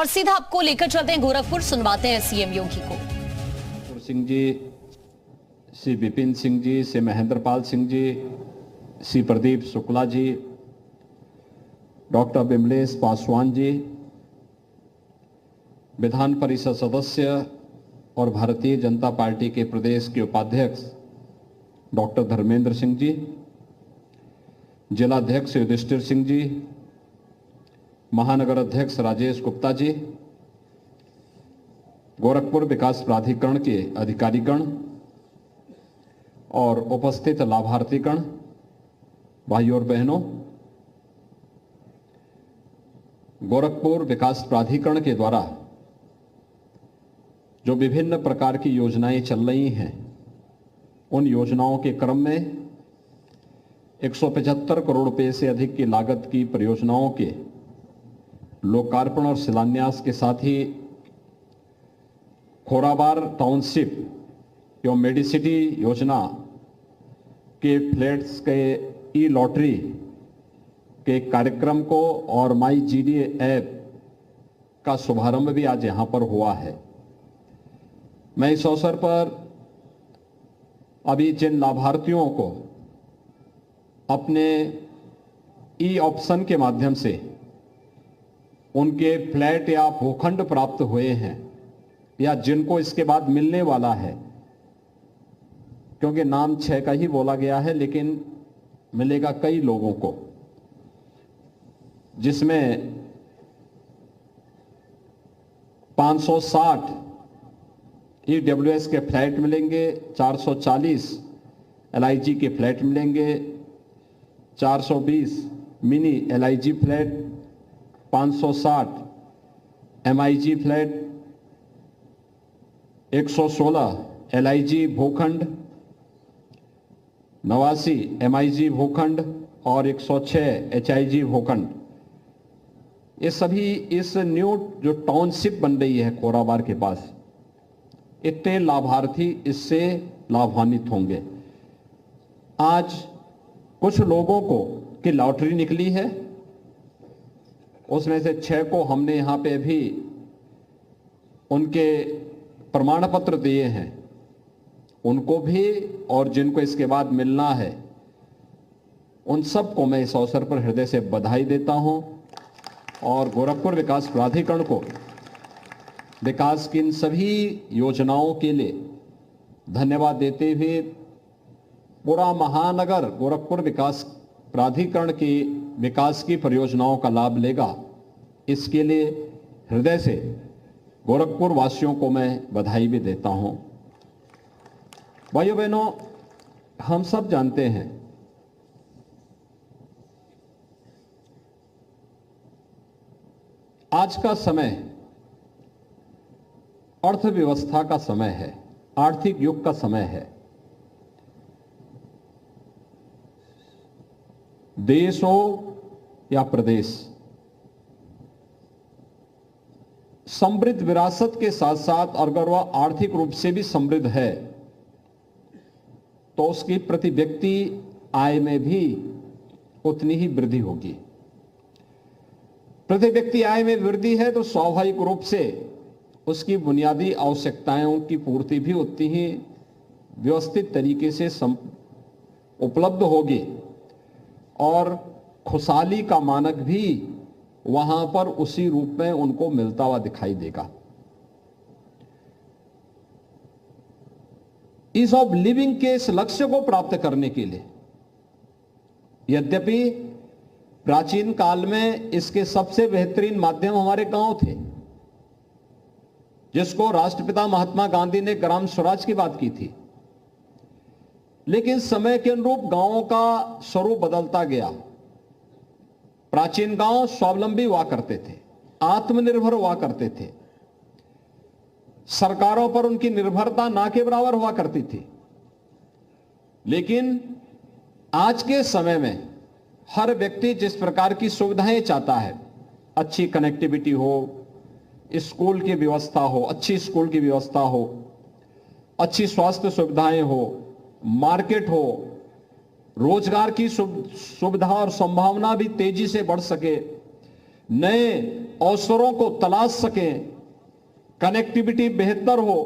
और सीधा आपको लेकर चलते हैं गोरखपुर, सुनवाते हैं सीएम योगी को। सिंह जी, श्री विपिन सिंह जी, श्री महेंद्रपाल सिंह जी, श्री प्रदीप शुक्ला जी, डॉक्टर विमलेश पासवान जी, विधान परिषद सदस्य और भारतीय जनता पार्टी के प्रदेश के उपाध्यक्ष डॉक्टर धर्मेंद्र सिंह जी, जिलाध्यक्ष युधिष्ठिर सिंह जी, महानगर अध्यक्ष राजेश गुप्ता जी, गोरखपुर विकास प्राधिकरण के अधिकारीगण और उपस्थित लाभार्थीगण, भाइयों और बहनों, गोरखपुर विकास प्राधिकरण के द्वारा जो विभिन्न प्रकार की योजनाएं चल रही हैं, उन योजनाओं के क्रम में 175 करोड़ रुपए से अधिक की लागत की परियोजनाओं के लोकार्पण और शिलान्यास के साथ ही खोराबार टाउनशिप एवं मेडिसिटी योजना के फ्लैट्स के ई लॉटरी के कार्यक्रम को और माई जीडी ऐप का शुभारंभ भी आज यहां पर हुआ है। मैं इस अवसर पर अभी जिन लाभार्थियों को अपने ई ऑप्शन के माध्यम से उनके फ्लैट या भूखंड प्राप्त हुए हैं या जिनको इसके बाद मिलने वाला है, क्योंकि नाम 6 का ही बोला गया है लेकिन मिलेगा कई लोगों को, जिसमें 560 ईडब्ल्यूएस के फ्लैट मिलेंगे, 440 एलआईजी के फ्लैट मिलेंगे, 420 mini LIG flat, 560 MIG flat, 116 LIG भूखंड, 89 एमआईजी भूखंड और 106 एचआईजी भूखंड। ये सभी इस न्यू जो टाउनशिप बन रही है खोराबार के पास, इतने लाभार्थी इससे लाभान्वित होंगे। आज कुछ लोगों को की लॉटरी निकली है, उसमें से 6 को हमने यहां पे भी उनके प्रमाण पत्र दिए हैं, उनको भी और जिनको इसके बाद मिलना है उन सबको मैं इस अवसर पर हृदय से बधाई देता हूं और गोरखपुर विकास प्राधिकरण को विकास की इन सभी योजनाओं के लिए धन्यवाद देते हुए पूरा महानगर गोरखपुर विकास प्राधिकरण की विकास की परियोजनाओं का लाभ लेगा, इसके लिए हृदय से गोरखपुर वासियों को मैं बधाई भी देता हूं। भाइयों बहनों, हम सब जानते हैं आज का समय अर्थव्यवस्था का समय है, आर्थिक युग का समय है। देश हो या प्रदेश, समृद्ध विरासत के साथ साथ अगर वह आर्थिक रूप से भी समृद्ध है तो उसकी प्रति व्यक्ति आय में भी उतनी ही वृद्धि होगी। प्रति व्यक्ति आय में वृद्धि है तो स्वाभाविक रूप से उसकी बुनियादी आवश्यकताओं की पूर्ति भी उतनी ही व्यवस्थित तरीके से उपलब्ध होगी और खुशहाली का मानक भी वहां पर उसी रूप में उनको मिलता हुआ दिखाई देगा। ईज ऑफ लिविंग के इस लक्ष्य को प्राप्त करने के लिए यद्यपि प्राचीन काल में इसके सबसे बेहतरीन माध्यम हमारे गांव थे, जिसको राष्ट्रपिता महात्मा गांधी ने ग्राम स्वराज की बात की थी, लेकिन समय के अनुरूप गांवों का स्वरूप बदलता गया। प्राचीन गांव स्वावलंबी हुआ करते थे, आत्मनिर्भर हुआ करते थे, सरकारों पर उनकी निर्भरता ना के बराबर हुआ करती थी। लेकिन आज के समय में हर व्यक्ति जिस प्रकार की सुविधाएं चाहता है, अच्छी कनेक्टिविटी हो, स्कूल की व्यवस्था हो, अच्छी स्कूल की व्यवस्था हो, अच्छी स्वास्थ्य सुविधाएं हो, मार्केट हो, रोजगार की सुविधा और संभावना भी तेजी से बढ़ सके, नए अवसरों को तलाश सकें, कनेक्टिविटी बेहतर हो,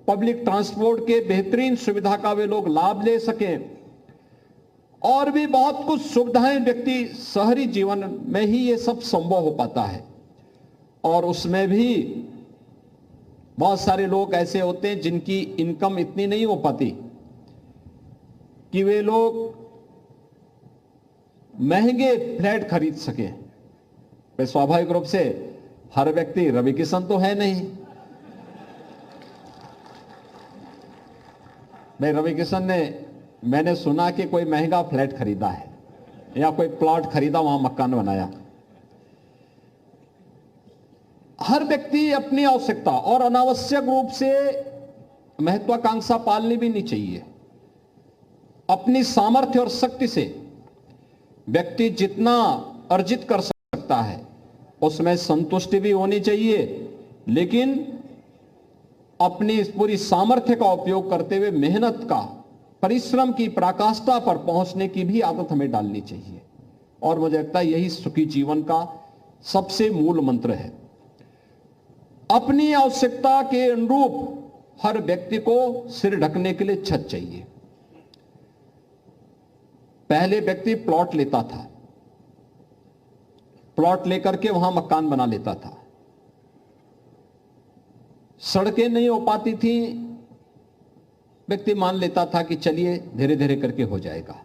पब्लिक ट्रांसपोर्ट के बेहतरीन सुविधा का वे लोग लाभ ले सकें, और भी बहुत कुछ सुविधाएं व्यक्ति शहरी जीवन में ही ये सब संभव हो पाता है। और उसमें भी बहुत सारे लोग ऐसे होते हैं जिनकी इनकम इतनी नहीं हो पाती कि वे लोग महंगे फ्लैट खरीद सकें। वे स्वाभाविक रूप से हर व्यक्ति रवि किशन तो है नहीं। भाई रवि किशन ने, मैंने सुना कि कोई महंगा फ्लैट खरीदा है या कोई प्लॉट खरीदा, वहां मकान बनाया। हर व्यक्ति अपनी आवश्यकता और अनावश्यक रूप से महत्वाकांक्षा पालनी भी नहीं चाहिए। अपनी सामर्थ्य और शक्ति से व्यक्ति जितना अर्जित कर सकता है उसमें संतुष्टि भी होनी चाहिए, लेकिन अपनी इस पूरी सामर्थ्य का उपयोग करते हुए मेहनत का, परिश्रम की पराकाष्ठा पर पहुंचने की भी आदत हमें डालनी चाहिए। और मुझे लगता है यही सुखी जीवन का सबसे मूल मंत्र है। अपनी आवश्यकता के अनुरूप हर व्यक्ति को सिर ढकने के लिए छत चाहिए। पहले व्यक्ति प्लॉट लेता था, प्लॉट लेकर के वहां मकान बना लेता था। सड़कें नहीं हो पाती थी, व्यक्ति मान लेता था कि चलिए धीरे धीरे करके हो जाएगा।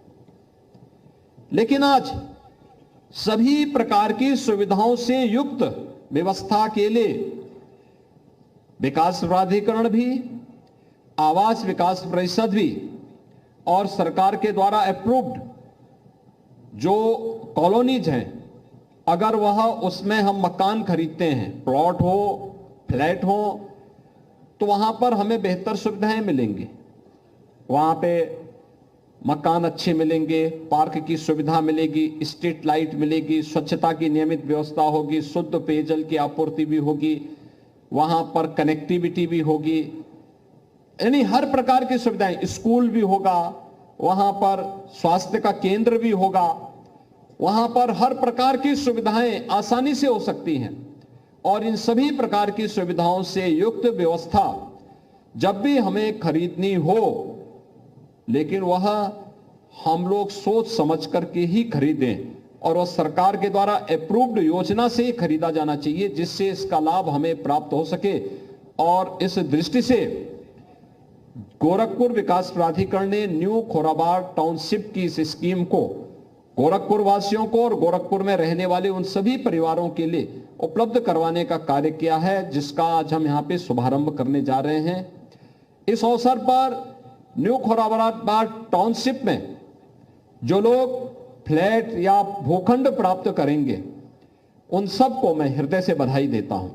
लेकिन आज सभी प्रकार की सुविधाओं से युक्त व्यवस्था के लिए विकास प्राधिकरण भी, आवास विकास परिषद भी और सरकार के द्वारा अप्रूव्ड जो कॉलोनीज हैं, अगर वह उसमें हम मकान खरीदते हैं, प्लॉट हो, फ्लैट हो, तो वहां पर हमें बेहतर सुविधाएं मिलेंगी। वहां पे मकान अच्छे मिलेंगे, पार्क की सुविधा मिलेगी, स्ट्रीट लाइट मिलेगी, स्वच्छता की नियमित व्यवस्था होगी, शुद्ध पेयजल की आपूर्ति भी होगी, वहां पर कनेक्टिविटी भी होगी, यानी हर प्रकार की सुविधाएं, स्कूल भी होगा, वहां पर स्वास्थ्य का केंद्र भी होगा, वहां पर हर प्रकार की सुविधाएं आसानी से हो सकती हैं। और इन सभी प्रकार की सुविधाओं से युक्त व्यवस्था जब भी हमें खरीदनी हो, लेकिन वह हम लोग सोच समझ करके ही खरीदें, और वह सरकार के द्वारा अप्रूव्ड योजना से ही खरीदा जाना चाहिए, जिससे इसका लाभ हमें प्राप्त हो सके। और इस दृष्टि से गोरखपुर विकास प्राधिकरण ने न्यू खोराबाड़ टाउनशिप की इस स्कीम को गोरखपुर वासियों को और गोरखपुर में रहने वाले उन सभी परिवारों के लिए उपलब्ध करवाने का कार्य किया है, जिसका आज हम यहाँ पे शुभारंभ करने जा रहे हैं। इस अवसर पर न्यू खोराबाड़ टाउनशिप में जो लोग फ्लैट या भूखंड प्राप्त करेंगे, उन सबको मैं हृदय से बधाई देता हूं।